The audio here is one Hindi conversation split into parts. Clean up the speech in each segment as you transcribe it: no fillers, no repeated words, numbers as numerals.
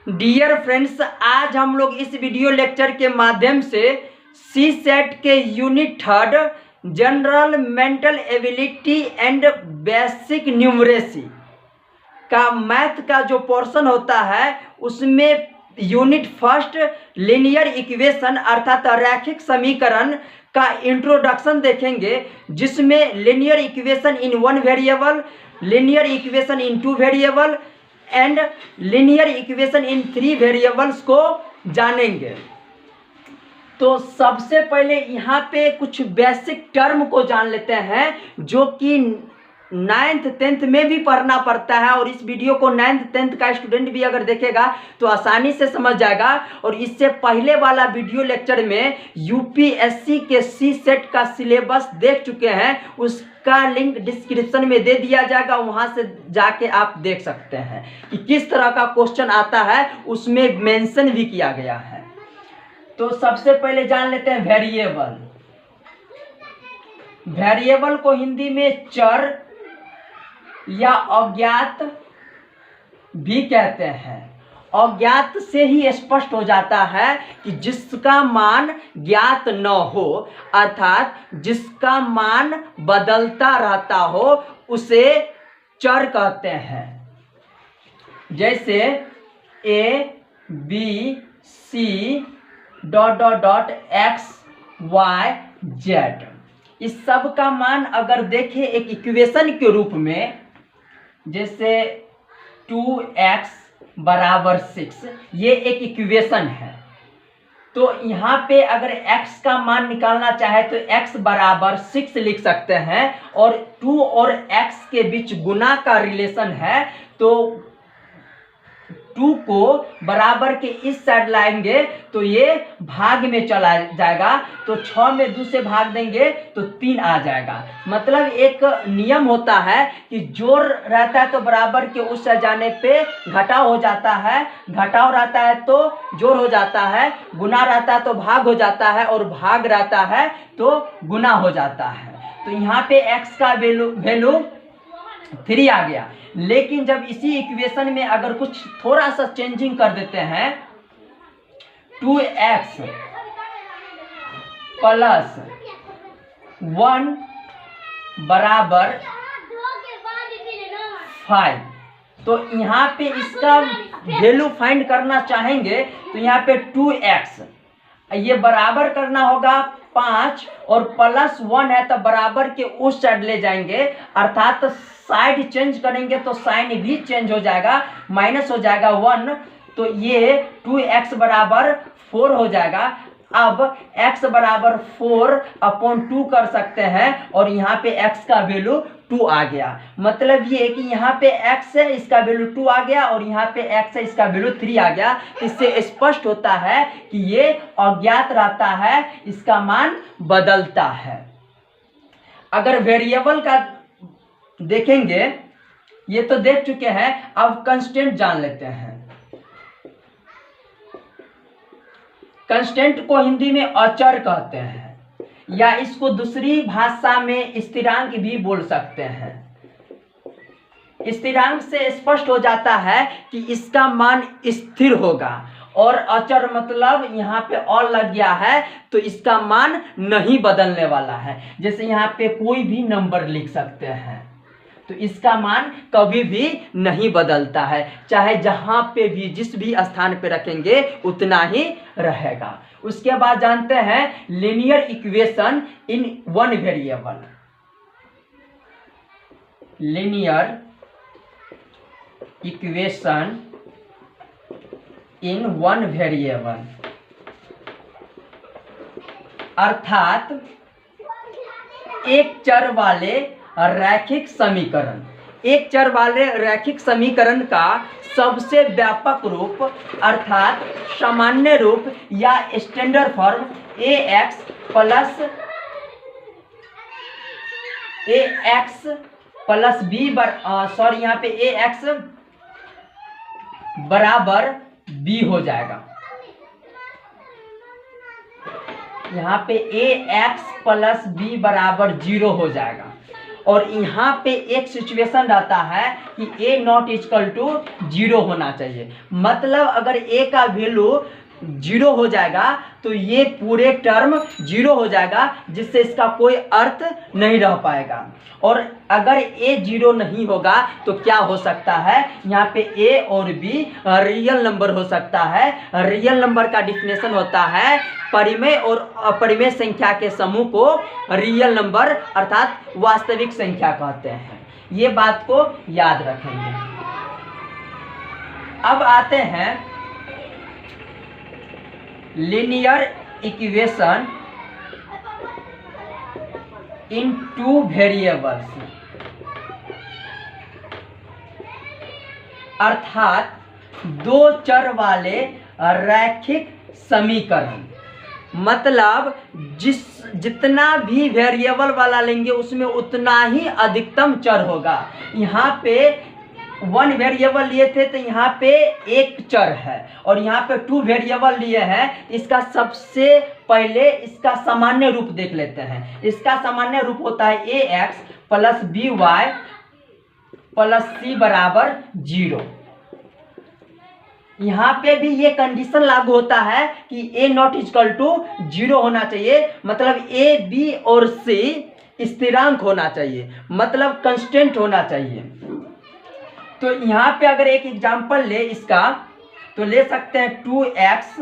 डियर फ्रेंड्स, आज हम लोग इस वीडियो लेक्चर के माध्यम से सी सेट के unit 3 general mental ability and basic numeracy का मैथ का जो पोर्शन होता है उसमें यूनिट 1 लीनियर इक्वेशन अर्थात रैखिक समीकरण का इंट्रोडक्शन देखेंगे, जिसमें linear equation in 1 variable, linear equation in 2 variable and linear equation in 3 variables को जानेंगे। तो सबसे पहले यहाँ पे कुछ बेसिक टर्म को जान लेते हैं जो कि 9th 10th में भी पढ़ना पड़ता है, और इस वीडियो को 9th 10th का स्टूडेंट भी अगर देखेगा तो आसानी से समझ जाएगा। और इससे पहले वाला वीडियो लेक्चर में यूपीएससी के सी सेट का सिलेबस देख चुके हैं, उसका लिंक डिस्क्रिप्शन में दे दिया जाएगा, वहां से जाके आप देख सकते हैं कि किस तरह का क्वेश्चन आता है, उसमें मेंशन भी किया गया है। तो सबसे पहले जान लेते हैं वेरिएबल। वेरिएबल को हिंदी में चर या अज्ञात भी कहते हैं। अज्ञात से ही स्पष्ट हो जाता है कि जिसका मान ज्ञात न हो, अर्थात जिसका मान बदलता रहता हो, उसे चर कहते हैं। जैसे A B C dot dot dot X Y Z, इस सब का मान अगर देखें एक इक्वेशन के रूप में, जैसे 2x बराबर 6, ये एक इक्वेशन है। तो यहाँ पे अगर x का मान निकालना चाहे तो x बराबर 6 लिख सकते हैं, और 2 और x के बीच गुना का रिलेशन है, तो 2 को बराबर के इस साइड लाएंगे तो ये भाग में चला जाएगा, तो 6 में 2 से भाग देंगे तो 3 आ जाएगा। मतलब एक नियम होता है कि जोड़ रहता है तो बराबर के उस साइड जाने पे घटाव हो जाता है, घटाव रहता है तो जोड़ हो जाता है, गुना रहता है तो भाग हो जाता है, और भाग रहता है तो गुना हो जाता है। तो यहाँ पे x का वैल्यू 3 आ गया। लेकिन जब इसी इक्वेशन में अगर कुछ थोड़ा सा चेंजिंग कर देते हैं, 2x प्लस 1 बराबर 5, तो यहाँ पे इसका वैल्यू फाइंड करना चाहेंगे तो यहाँ पे 2x ये बराबर करना होगा 5, और प्लस 1 है तो बराबर के उस साइड ले जाएंगे, अर्थात साइड चेंज करेंगे तो साइन भी चेंज हो जाएगा, माइनस हो जाएगा 1, तो ये 2x बराबर 4 हो जाएगा। अब x बराबर 4/2 कर सकते हैं, और यहाँ पे x का वैल्यू 2 आ गया। मतलब ये कि यहाँ पे x है, इसका वैल्यू 2 आ गया, और यहाँ पे x है, इसका वैल्यू 3 आ गया। इससे स्पष्ट होता है कि ये अज्ञात रहता है, इसका मान बदलता है। अगर वेरिएबल का देखेंगे, ये तो देख चुके हैं, अब कांस्टेंट जान लेते हैं। कांस्टेंट को हिंदी में अचर कहते हैं, या इसको दूसरी भाषा में स्थिरांक भी बोल सकते हैं। स्थिरांक से स्पष्ट हो जाता है कि इसका मान स्थिर होगा, और अचर मतलब यहाँ पे और लग गया है तो इसका मान नहीं बदलने वाला है। जैसे यहाँ पे कोई भी नंबर लिख सकते हैं, तो इसका मान कभी भी नहीं बदलता है, चाहे जहां पे भी जिस भी स्थान पे रखेंगे उतना ही रहेगा। उसके बाद जानते हैं linear equation in 1 variable. Linear equation in 1 variable, अर्थात एक चर वाले रैखिक समीकरण। एक चर वाले रैखिक समीकरण का सबसे व्यापक रूप अर्थात सामान्य रूप या standard form ax plus b यहाँ पे ax बराबर b हो जाएगा। यहाँ पे ax प्लस b बराबर 0 हो जाएगा। और यहाँ पे एक सिचुएशन रहता है कि a नॉट इक्वल टू 0 होना चाहिए। मतलब अगर a का वैल्यू 0 हो जाएगा तो ये पूरे टर्म 0 हो जाएगा, जिससे इसका कोई अर्थ नहीं रह पाएगा। और अगर a 0 नहीं होगा तो क्या हो सकता है, यहाँ पे a और b रियल नंबर हो सकता है। रियल नंबर का डिफिनेशन होता है परिमेय और अपरिमेय संख्या के समूह को रियल नंबर अर्थात वास्तविक संख्या कहते हैं। ये बात को याद रखेंगे। अब आते हैं linear equation in two variables, अर्थात दो चर वाले रैखिक समीकरण। मतलब जितना भी वेरिएबल वाला लेंगे उसमें उतना ही अधिकतम चर होगा। यहाँ पे 1 वेरिएबल लिए थे तो यहाँ पे एक चर है, और यहाँ पे 2 वेरिएबल लिए हैं। इसका सबसे पहले इसका सामान्य रूप देख लेते हैं। इसका सामान्य रूप होता है ax plus by plus c बराबर 0। यहाँ पे भी ये कंडीशन लागू होता है कि a नॉट इक्वल टू 0 होना चाहिए, मतलब a b और c स्थिरांक होना चाहिए, मतलब कांस्टेंट होना चाहिए। तो यहाँ पे अगर एक एग्जांपल ले इसका, तो ले सकते हैं 2x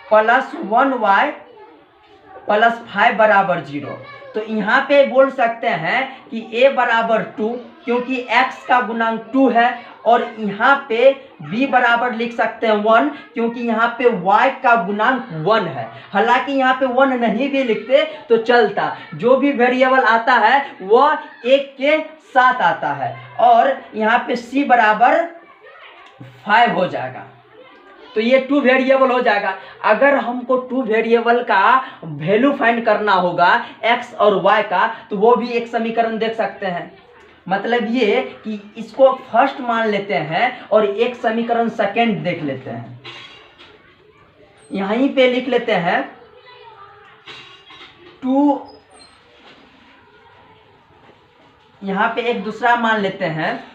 प्लस 1y प्लस 5 बराबर 0। तो यहाँ पे बोल सकते हैं कि a बराबर 2, क्योंकि x का गुणांक 2 है, और यहाँ पे b बराबर लिख सकते हैं 1, क्योंकि यहाँ पे y का गुणांक 1 है। हालांकि यहाँ पे 1 नहीं भी लिखते तो चलता, जो भी वेरिएबल आता है वह एक के साथ आता है। और यहाँ पे c बराबर 5 हो जाएगा। तो ये 2 वेरिएबल हो जाएगा। अगर हमको 2 वेरिएबल का वैल्यू फाइंड करना होगा x और y का, तो वो भी एक समीकरण देख सकते हैं। मतलब ये कि इसको फर्स्ट मान लेते हैं और एक समीकरण सेकंड देख लेते हैं। यहीं पे लिख लेते हैं 2, यहाँ पे एक दूसरा मान लेते हैं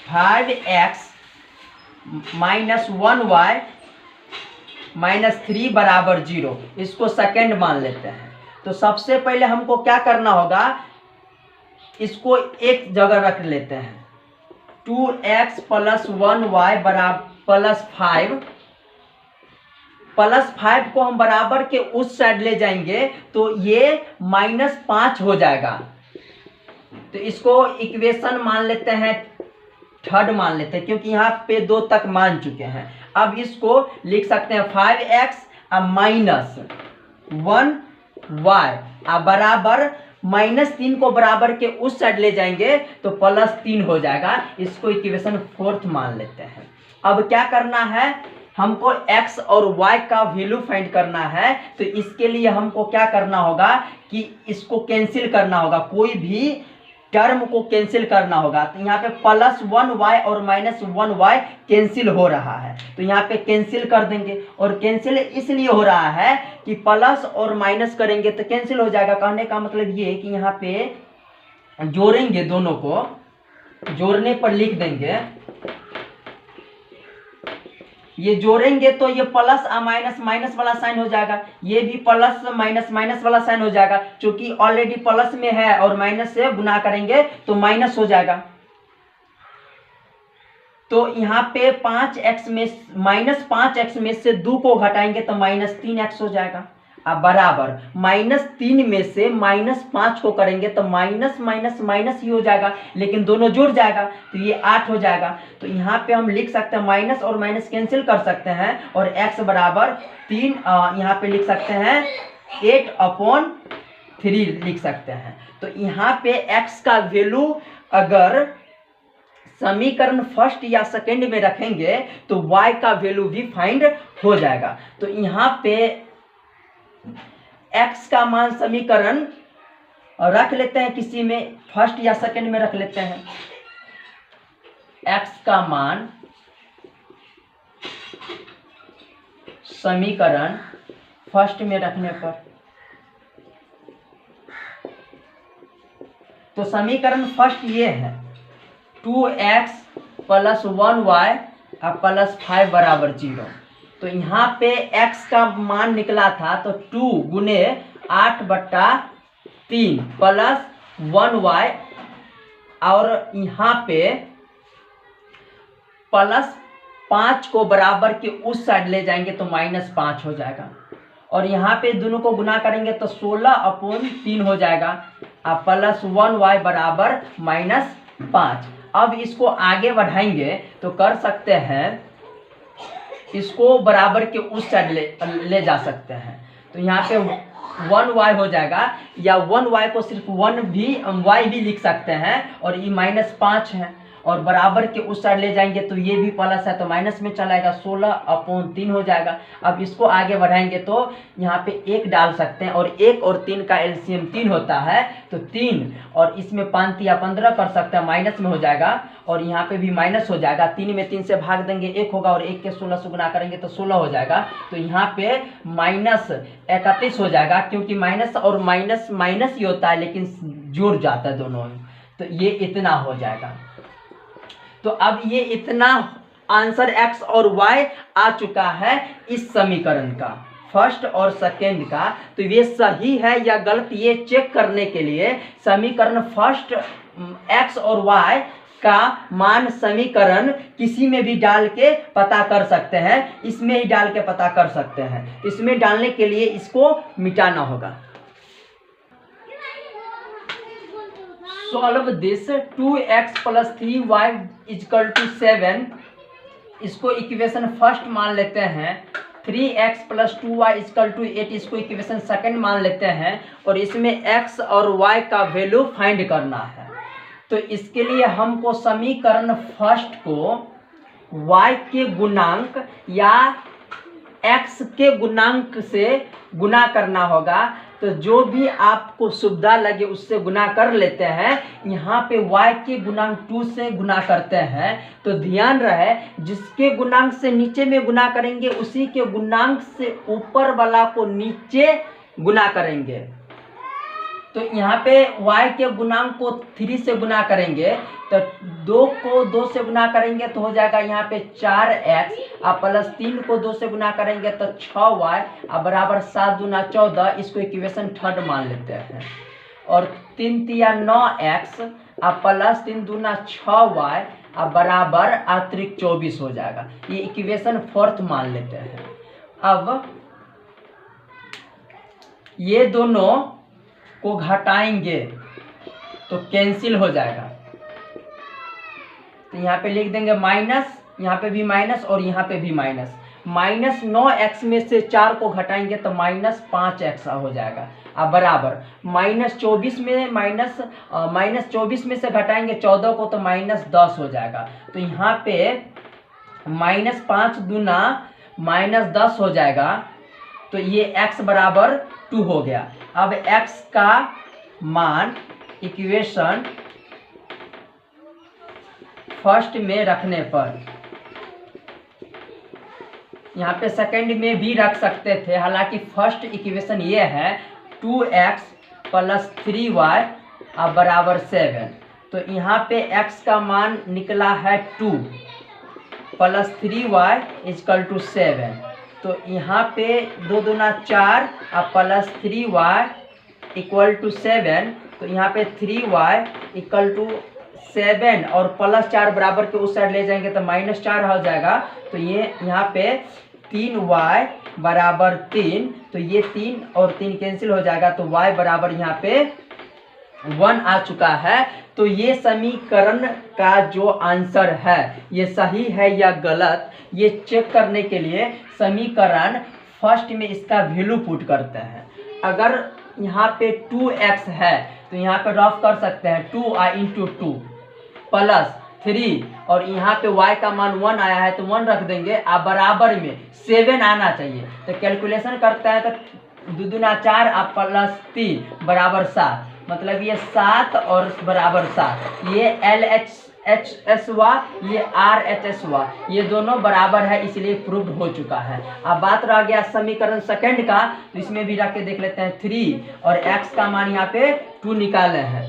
5x माइनस 1y माइनस 3 बराबर 0। इसको सेकंड मान लेते हैं। तो सबसे पहले हमको क्या करना होगा, इसको एक जगह रख लेते हैं। 2x प्लस 1y बराबर प्लस 5, प्लस 5 को हम बराबर के उस साइड ले जाएंगे तो ये माइनस 5 हो जाएगा। तो इसको इक्वेशन मान लेते हैं, थर्ड मान लेते हैं, क्योंकि यहाँ पे 2 तक मान चुके हैं। अब इसको लिख सकते हैं 5x माइनस 1y बराबर -3 को बराबर के उस साइड ले जाएंगे तो +3 हो जाएगा। इसको इक्वेशन 4th मान लेते हैं। अब क्या करना है, हमको x और y का वैल्यू फाइंड करना है। तो इसके लिए हमको क्या करना होगा कि इसको कैंसिल करना होगा, कोई भी टर्म को कैंसिल करना होगा। तो यहाँ पे +1y और -1y कैंसिल हो रहा है, तो यहाँ पे कैंसिल कर देंगे। और कैंसिल इसलिए हो रहा है कि प्लस और माइनस करेंगे तो कैंसिल हो जाएगा। कहने का मतलब ये कि यहाँ पे जोड़ेंगे, दोनों को जोड़ने पर लिख देंगे, ये जोड़ेंगे तो ये प्लस माइनस माइनस वाला साइन हो जाएगा, ये भी प्लस माइनस माइनस वाला साइन हो जाएगा। क्योंकि ऑलरेडी प्लस में है और माइनस से गुना करेंगे तो माइनस हो जाएगा। तो यहाँ पे 5x में -5x में से 2 को घटाएंगे तो -3x हो जाएगा। अब बराबर -3 में से -5 को करेंगे तो माइनस माइनस माइनस ही हो जाएगा, लेकिन दोनों जुड़ जाएगा तो ये 8 हो जाएगा। तो यहाँ पे हम लिख सकते हैं माइनस और माइनस कैंसिल कर सकते हैं और x बराबर 3 यहाँ पे लिख सकते हैं 8/3 लिख सकते हैं। तो यहाँ पे x का वैल्यू अगर समीकरण फर्स्ट या सेकंड में रखेंगे तो y का वैल्यू भी फाइंड हो जाएगा। तो यहाँ पे x का मान समीकरण रख लेते हैं, किसी में फर्स्ट या सेकंड में रख लेते हैं। x का मान समीकरण फर्स्ट में रखने पर, तो समीकरण फर्स्ट ये है 2x + 1y + 5 = 0। तो यहाँ पे x का मान निकला था, तो 2 गुने 8/3 + 1y, और यहाँ पे +5 को बराबर के उस साइड ले जाएंगे तो -5 हो जाएगा, और यहाँ पे दोनों को गुना करेंगे तो 16/3 हो जाएगा, +1y = -5। अब इसको आगे बढ़ाएंगे तो कर सकते हैं, इसको बराबर के उस साइड ले जा सकते हैं। तो यहाँ पे 1y हो जाएगा, या 1y को सिर्फ y भी लिख सकते हैं, और ये -5 है, और बराबर के उस साइड ले जाएंगे तो ये भी प्लस है तो माइनस में चलाएगा, 16/3 हो जाएगा। अब इसको आगे बढ़ाएंगे तो यहाँ पे 1 डाल सकते हैं, और 1 और 3 का एलसीएम 3 होता है, तो 3 और इसमें 5 या 15 कर सकते हैं, माइनस में हो जाएगा, और यहाँ पे भी माइनस हो जाएगा। 3 में 3 से भाग देंगे 1 होगा, और 1 के 16 से गुना करेंगे तो 16 हो जाएगा। तो यहाँ पे -31 हो जाएगा, क्योंकि माइनस और माइनस माइनस ही होता है, लेकिन जुड़ जाता है दोनों में, तो ये इतना हो जाएगा। तो अब ये इतना आंसर x और y आ चुका है इस समीकरण का, फर्स्ट और सेकेंड का। तो ये सही है या गलत, ये चेक करने के लिए समीकरण फर्स्ट x और y का मान समीकरण किसी में भी डाल के पता कर सकते हैं, इसमें ही डाल के पता कर सकते हैं। इसमें डालने के लिए इसको मिटाना होगा। Solve this 2x + 3y = 7। इसको इक्वेशन फर्स्ट मान लेते हैं। 3x + 2y = 8, इसको इक्वेशन सेकंड मान लेते हैं, और इसमें x और y का वैल्यू फाइंड करना है। तो इसके लिए हमको समीकरण फर्स्ट को y के गुणांक या x के गुणांक से गुना करना होगा। तो जो भी आपको सुविधा लगे उससे गुना कर लेते हैं। यहाँ पे y के गुणांक 2 से गुना करते हैं, तो ध्यान रहे जिसके गुणांक से नीचे में गुना करेंगे उसी के गुणांक से ऊपर वाला को नीचे गुना करेंगे। तो यहाँ पे y के गुणांक को 3 से गुना करेंगे, तो 2 को 2 से गुना करेंगे तो हो जाएगा यहाँ पे 4x, + 3 को 2 से गुना करेंगे तो 6y, = 7 दूना 14। इसको इक्वेशन थर्ड मान लेते हैं। और 3 तिया 9x, + 3 दूना 6y, = 24 हो जाएगा। ये इक्वेशन फोर्थ मान लेते हैं। अब ये दोनों को घटाएंगे तो कैंसिल हो जाएगा, तो यहाँ पे लिख देंगे माइनस, यहाँ पे भी माइनस और यहाँ पे भी माइनस। -9x में से 4 को घटाएंगे तो -5x हो जाएगा, अब बराबर -24 में -24 में से घटाएंगे 14 को तो -10 हो जाएगा। तो यहाँ पे -5 दूना -10 हो जाएगा, तो ये x = 2 हो गया। अब x का मान इक्वेशन फर्स्ट में रखने पर, यहाँ पे सेकंड में भी रख सकते थे, हालांकि फर्स्ट इक्वेशन ये है 2x + 3y = 7। तो यहाँ पे x का मान निकला है 2 + 3y = 7। तो यहाँ पे 2 दूना 4 + 3y = 7। तो यहाँ पे 3y = 7 और +4 बराबर के उस साइड ले जाएंगे तो -4 हो जाएगा। तो ये यहाँ पे 3y = 3, तो ये 3 और 3 कैंसिल हो जाएगा, तो y बराबर यहाँ पे 1 आ चुका है। तो ये समीकरण का जो आंसर है ये सही है या गलत, ये चेक करने के लिए समीकरण फर्स्ट में इसका वैल्यू पुट करते हैं। अगर यहाँ पे 2x है तो यहाँ पे रफ कर सकते हैं 2i × 2 + 3, और यहाँ पे y का मान 1 आया है तो 1 रख देंगे, अब बराबर में 7 आना चाहिए। तो कैलकुलेशन करते हैं तो 2 दूना 4 + 3 = 7, मतलब ये 7 और = 7। ये एच हुआ, ये आर एच एस हुआ, ये दोनों बराबर है, इसलिए प्रूव्ड हो चुका है। अब बात रह गया समीकरण सेकंड का, तो इसमें भी रख के देख लेते हैं 3 और x का मान यहाँ पे 2 निकाले हैं,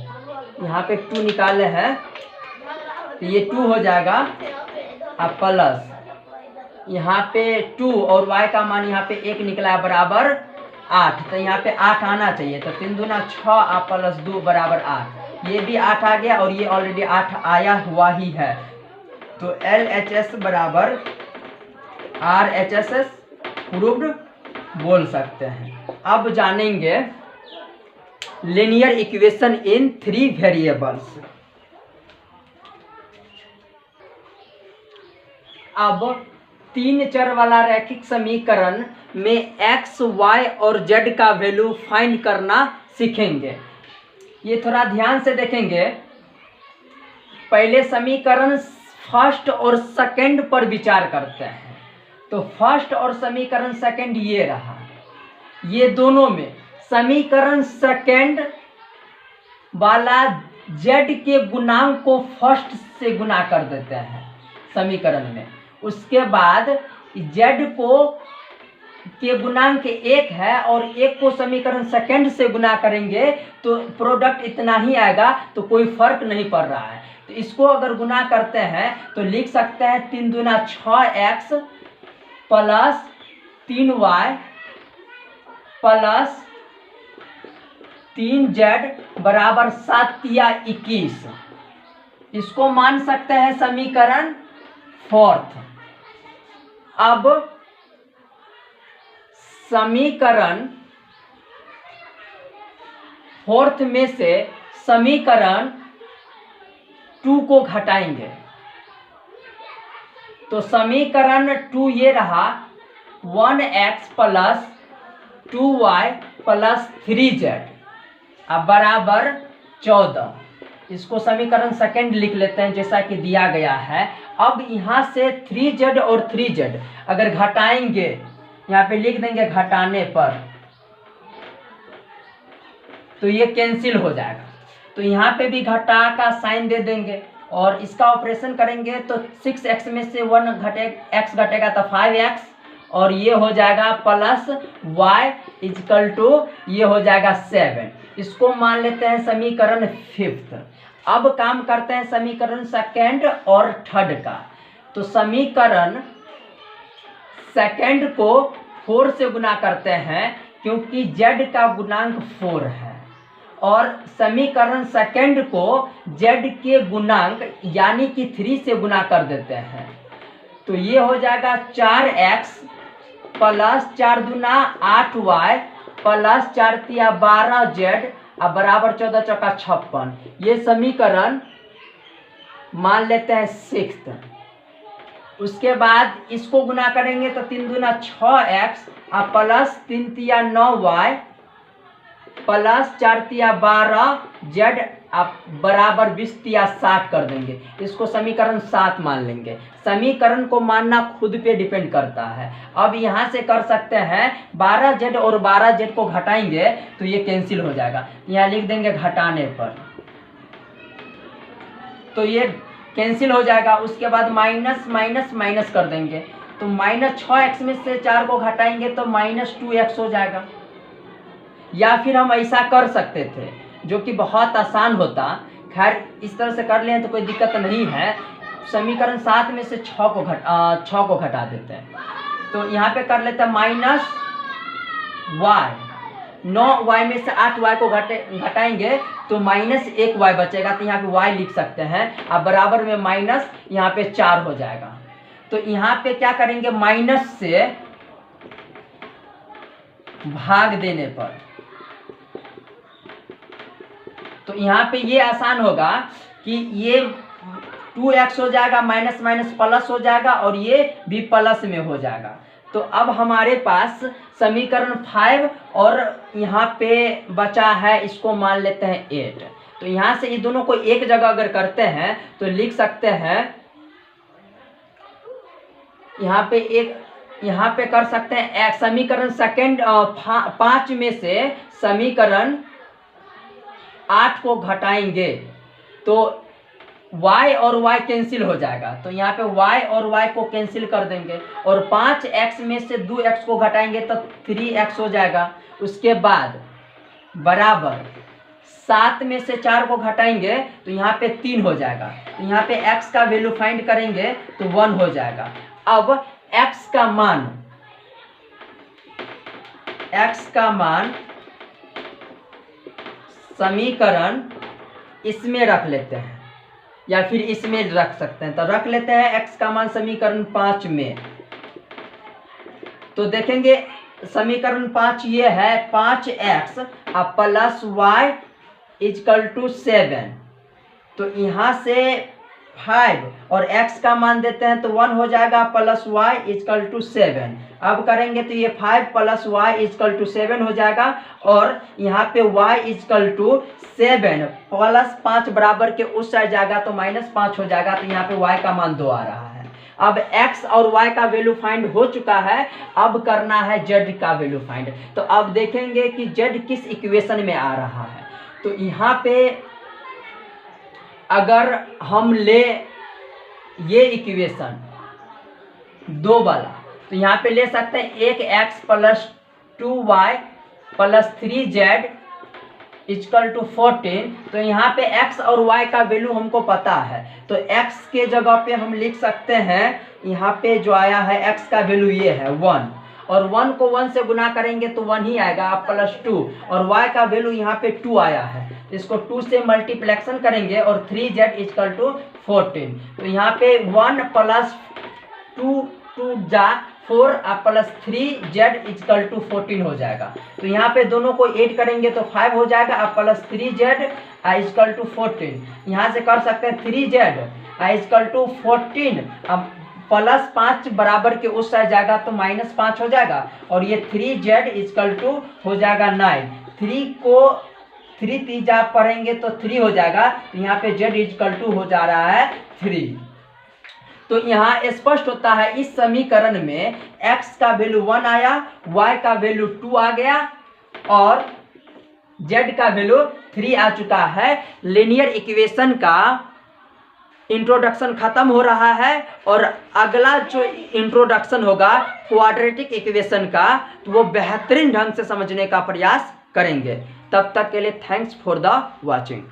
यहाँ पे 2 निकाले हैं, तो ये 2 हो जाएगा। अब प्लस यहाँ पे 2 और y का मान यहाँ पे 1 निकला है बराबर 8, तो यहाँ पे 8 आना चाहिए, तो 3 दूना 6 और प्लस 2 बराबर 8, ये भी 8 आ गया और ये ऑलरेडी 8 आया हुआ ही है। तो LHS बराबर RHS प्रूव्ड बोल सकते हैं। अब जानेंगे लीनियर इक्वेशन इन 3 वेरिएबल्स। अब 3 चर वाला रैखिक समीकरण में x, y और z का वैल्यू फाइंड करना सीखेंगे। ये थोड़ा ध्यान से देखेंगे। पहले समीकरण फर्स्ट और सेकंड पर विचार करते हैं। तो फर्स्ट और समीकरण सेकंड ये रहा, ये दोनों में समीकरण सेकंड वाला z के गुणांक को फर्स्ट से गुना कर देते हैं समीकरण में। उसके बाद z को के गुणांक 1 है और 1 को समीकरण सेकंड से गुना करेंगे तो प्रोडक्ट इतना ही आएगा, तो कोई फर्क नहीं पड़ रहा है। तो इसको अगर गुना करते हैं तो लिख सकते हैं 3 दूना 6x plus 3y plus 3z बराबर 7 या 21। इसको मान सकते हैं समीकरण फोर्थ। अब समीकरण फोर्थ में से समीकरण 2 को घटाएंगे, तो समीकरण 2 ये रहा 1x plus 2y plus 3z अब बराबर 14। इसको समीकरण सेकंड लिख लेते हैं जैसा कि दिया गया है। अब यहाँ से 3z और 3z अगर घटाएंगे, यहाँ पे लिख देंगे घटाने पर, तो ये कैंसिल हो जाएगा। तो यहाँ पे भी घटा का साइन दे देंगे और इसका ऑपरेशन करेंगे तो 6x में से 1 x घटेगा तो 5x और ये हो जाएगा प्लस y इक्वल टू ये हो जाएगा 7। इसको मान लेते हैं समीकरण फिफ्थ। अब काम करते हैं समीकरण सेकंड और थर्ड का। तो समीकरण सेकंड को 4 से गुना करते हैं क्योंकि z का गुणांक 4 है, और समीकरण सेकंड को z के गुणांक यानी कि 3 से गुना कर देते हैं। तो ये हो जाएगा 4x प्लस 4 दूना 8y प्लस 4 तिया 12z अब बराबर 14 चौका 56। ये समीकरण मान लेते हैं सिक्स्थ। उसके बाद इसको गुना करेंगे तो 3 दूना 6x और प्लस 3 तिया 9y प्लस 4 तिया 12z आप बराबर 20 तिया 60 कर देंगे। इसको समीकरण 7 मान लेंगे। समीकरण को मानना खुद पे डिपेंड करता है। अब यहाँ से कर सकते हैं 12z और 12z को घटाएंगे तो ये कैंसिल हो जाएगा। यहाँ लिख देंगे घटाने पर, तो ये कैंसिल हो जाएगा। उसके बाद माइनस माइनस माइनस कर देंगे तो माइनस 6x में से 4 को घटाएंगे तो माइनस 2x हो जाएगा। या फिर हम ऐसा कर सकते थे जो कि बहुत आसान होता, खैर इस तरह से कर लें तो कोई दिक्कत नहीं है। समीकरण 7 में से 6 को घटा देते हैं। तो यहाँ पे कर लेते हैं माइनस y, 9y में से 8y को घटाएंगे तो माइनस 1y बचेगा। तो यहाँ पे y लिख सकते हैं। अब बराबर में माइनस यहाँ पे 4 हो जाएगा। तो यहाँ पे क्या करेंगे, माइनस से भाग देने पर, तो यहाँ पे ये आसान होगा कि ये 2x हो जाएगा, माइनस माइनस प्लस हो जाएगा और ये भी प्लस में हो जाएगा। तो अब हमारे पास समीकरण 5 और यहाँ पे बचा है, इसको मान लेते हैं 8। तो यहाँ से ये दोनों को एक जगह अगर करते हैं तो लिख सकते हैं यहाँ पे कर सकते हैं समीकरण सेकंड 5 में से समीकरण 8 को घटाएंगे तो y और y कैंसिल हो जाएगा, तो यहाँ पे y और y को कैंसिल कर देंगे और 5x में से 2x को घटाएंगे तो 3x हो जाएगा। उसके बाद बराबर 7 में से 4 को घटाएंगे तो यहाँ पे 3 हो जाएगा। तो यहाँ पे x का वैल्यू फाइंड करेंगे तो 1 हो जाएगा। अब x का मान समीकरण इसमें रख लेते हैं या फिर इसमें रख सकते हैं, तो रख लेते हैं x का मान समीकरण 5 में। तो देखेंगे समीकरण 5 ये है 5x plus y is equal to 7। तो यहाँ से 5 और x का मान देते हैं तो 1 हो जाएगा प्लस y इजकल टू 7। अब करेंगे तो ये 5 प्लस y इजकल टू 7 हो जाएगा और यहाँ पे y इजकल टू 7 प्लस 5 बराबर के उस साइड जाएगा तो -5 हो जाएगा। तो यहाँ पे y का मान 2 आ रहा है। अब x और y का वैल्यू फाइंड हो चुका है, अब करना है z का वैल्यू फाइंड। तो अब देखेंगे कि z किस इक्वेशन में आ रहा है। तो यहाँ पे अगर हम ले ये इक्वेशन 2 वाला तो यहाँ पे ले सकते हैं 1x plus 2y plus 3z is equal to 14। तो यहाँ पे x और y का वैल्यू हमको पता है, तो x के जगह पे हम लिख सकते हैं, यहाँ पे जो आया है x का वैल्यू ये है 1 और 1 को 1 से गुना करेंगे तो 1 ही आएगा प्लस 2 और y का वैल्यू यहाँ पे 2 आया है, इसको 2 से मल्टीप्लेक्शन करेंगे और 3z इजकल टू 14। तो यहाँ पे 1 प्लस 2 जा 4 प्लस 3z इजकल टू 14 हो जाएगा। तो यहाँ पे दोनों को ऐड करेंगे तो 5 हो जाएगा प्लस 3z इजकल टू 14। यहाँ से कर सकते हैं 3z इजकल टू 14 अब प्लस 5 बराबर के उस साइड जाएगा तो -5 हो जाएगा और ये 3z इजकल टू हो जाएगा 9। 3 को 3 तीजा पढ़ेंगे तो 3 हो जाएगा। तो यहाँ पे z इजकल टू हो जा रहा है 3। तो यहाँ स्पष्ट होता है इस समीकरण में x का वैल्यू 1 आया, y का वैल्यू 2 आ गया और z का वैल्यू 3 आ चुका है। लीनियर इक्वेशन का इंट्रोडक्शन खत्म हो रहा है और अगला जो इंट्रोडक्शन होगा क्वाड्रेटिक इक्वेशन का, तो वो बेहतरीन ढंग से समझने का प्रयास करेंगे। तब तक के लिए थैंक्स फॉर द वॉचिंग।